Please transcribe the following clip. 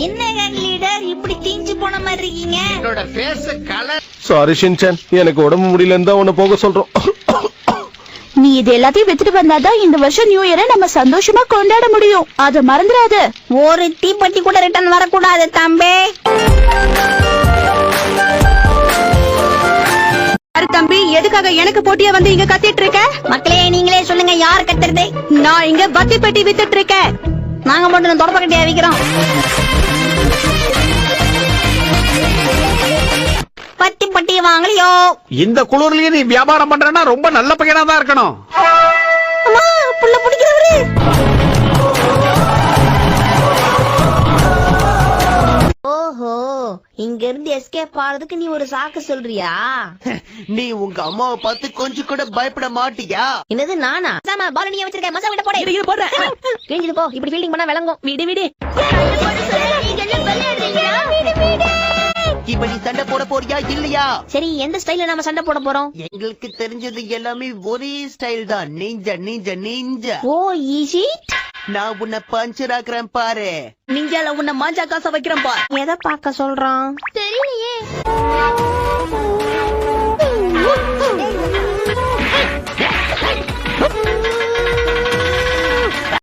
என்ன gang leader இப்படி தீஞ்சு போன மாதிரி இருக்கீங்க? என்னோட ஃபேஸ் கலர். சாரி ஷின்சான், எனக்கு உடம்பு முடியலன்னு தான் உன்னை போக சொல்றோம். நீ இது எல்லாத்தையும் வித்துட்டு வந்தாதான் இந்த வருஷம் நியூ இயரை நம்ம சந்தோஷமா கொண்டாட முடியும். அத மறந்துடாத. ஒரு தீப்பெட்டி கூட ரிட்டர்ன் வரக்கூடாது தம்பி. தம்பி, எதுக்காக எனக்கு போட்டியா வந்து இங்க கத்திட்டு இருக்க? மக்களே நீங்களே சொல்லுங்க, யார் கத்துறது? நான் இங்க பத்தி பெட்டி வித்துட்டு இருக்கேன். நாங்க மட்டும் தொடப்ப கட்டியா விக்கிறோம். பத்தி பட்டி வாங்கலையோ? இந்த குளிர்லயே நீ வியாபாரம் பண்றனா ரொம்ப நல்ல பையனா தான் இருக்கணும். அம்மா, புள்ள பிடிக்கிறவரு. ஓஹோ, இங்க இருந்து எஸ்கேப் ஆறதுக்கு நீ ஒரு சாக்கு சொல்றியா? நீ உங்க அம்மாவை பார்த்து கொஞ்சம் கூட பயப்பட மாட்டியா? என்னது நானா? சாமா பால் நீ வச்சிருக்க, மசா விட போறேன். இது போறேன். கிழிஞ்சது போ. இப்படி ஃபீல்டிங் பண்ணா விளங்கும். விடு விடு. இப்ப நீ சண்டை போட போறியா இல்லையா? சரி, எந்த ஸ்டைல்ல நாம சண்டை போட போறோம்? எங்களுக்கு தெரிஞ்சது எல்லாமே ஒரே ஸ்டைல் தான். நீஞ்ச நீஞ்ச நீஞ்ச. ஓ ஈஸி. நான் உன்னை பஞ்சர் ஆக்குறேன் பாரு. நீஞ்சால உன்னை மாஞ்சா காச வைக்கிறேன் பாரு. எதை பார்க்க சொல்றான் தெரியலையே.